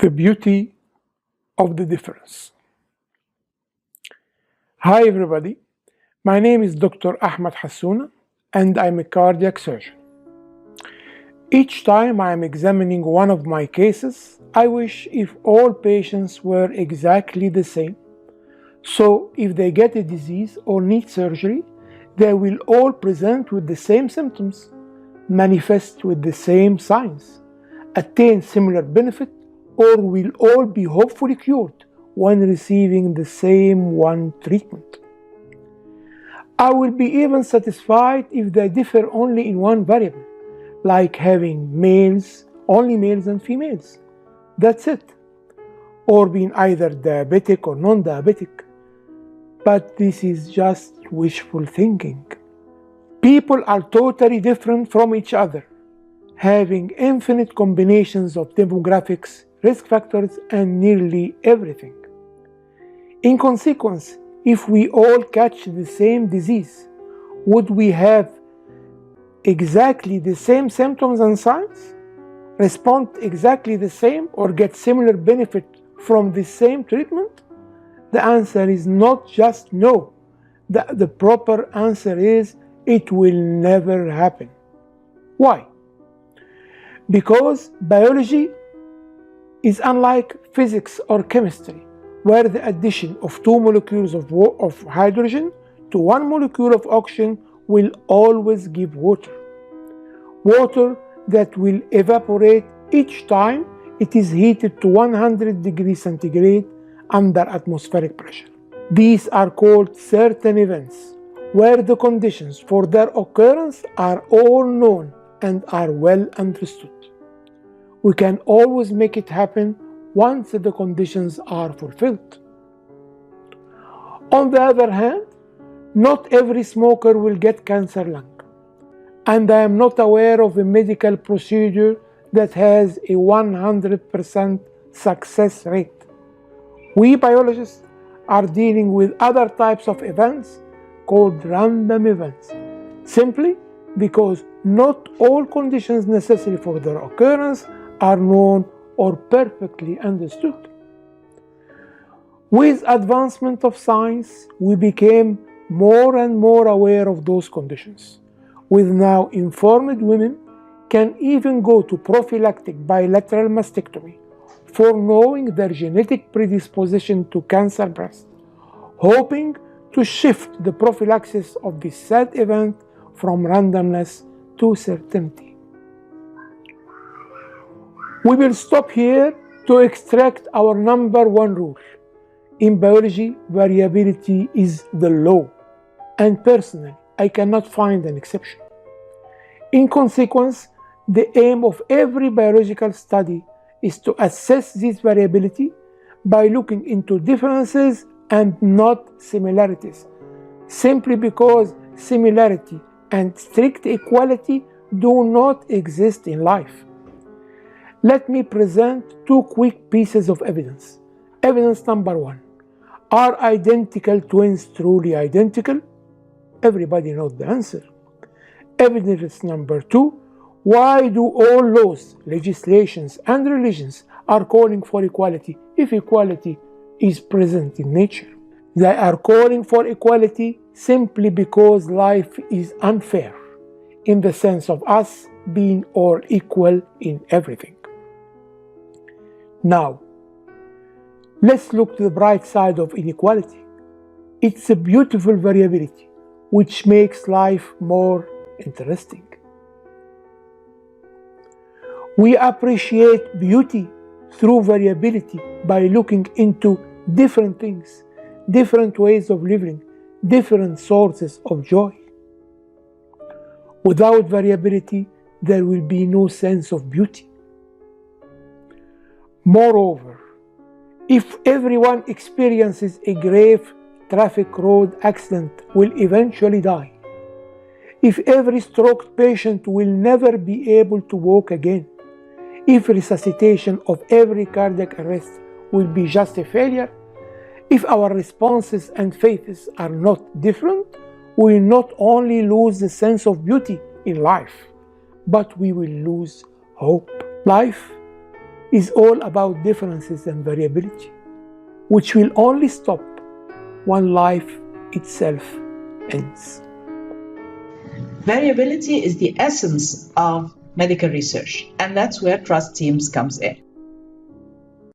The beauty of the difference. Hi everybody, my name is Dr. Ahmed Hassouna and I'm a cardiac surgeon. Each time I am examining one of my cases, I wish if all patients were exactly the same. So if they get a disease or need surgery, they will all present with the same symptoms, manifest with the same signs, attain similar benefit, or will all be hopefully cured when receiving the same one treatment. I will be even satisfied if they differ only in one variable, like having only males and females. That's it. Or being either diabetic or non-diabetic. But this is just wishful thinking. People are totally different from each other, having infinite combinations of demographics, risk factors, and nearly everything. In consequence, if we all catch the same disease, would we have exactly the same symptoms and signs, respond exactly the same, or get similar benefit from the same treatment? The answer is not just no. The proper answer is it will never happen. Why? Because biology is unlike physics or chemistry, where the addition of two molecules of hydrogen to one molecule of oxygen will always give water. Water that will evaporate each time it is heated to 100 degrees centigrade under atmospheric pressure. These are called certain events, where the conditions for their occurrence are all known and are well understood. We can always make it happen once the conditions are fulfilled. On the other hand, not every smoker will get cancer lung, and I am not aware of a medical procedure that has a 100% success rate. We biologists are dealing with other types of events called random events, simply because not all conditions necessary for their occurrence are known or perfectly understood. With advancement of science, we became more and more aware of those conditions. With now informed women can even go to prophylactic bilateral mastectomy for knowing their genetic predisposition to cancer breast, hoping to shift the prophylaxis of this sad event from randomness to certainty. We will stop here to extract our number one rule. In biology, variability is the law, and personally, I cannot find an exception. In consequence, the aim of every biological study is to assess this variability by looking into differences and not similarities, simply because similarity and strict equality do not exist in life. Let me present two quick pieces of evidence. Evidence number one. Are identical twins truly identical? Everybody knows the answer. Evidence number two. Why do all laws, legislations, and religions are calling for equality if equality is present in nature? They are calling for equality simply because life is unfair, in the sense of us being all equal in everything. Now, let's look to the bright side of inequality. It's a beautiful variability, which makes life more interesting. We appreciate beauty through variability by looking into different things, different ways of living, different sources of joy. Without variability, there will be no sense of beauty. Moreover, if everyone experiences a grave traffic road accident will eventually die, if every stroked patient will never be able to walk again, if resuscitation of every cardiac arrest will be just a failure, if our responses and faiths are not different, we will not only lose the sense of beauty in life, but we will lose hope. Life is all about differences and variability, which will only stop when life itself ends. Variability is the essence of medical research, and that's where trust teams comes in.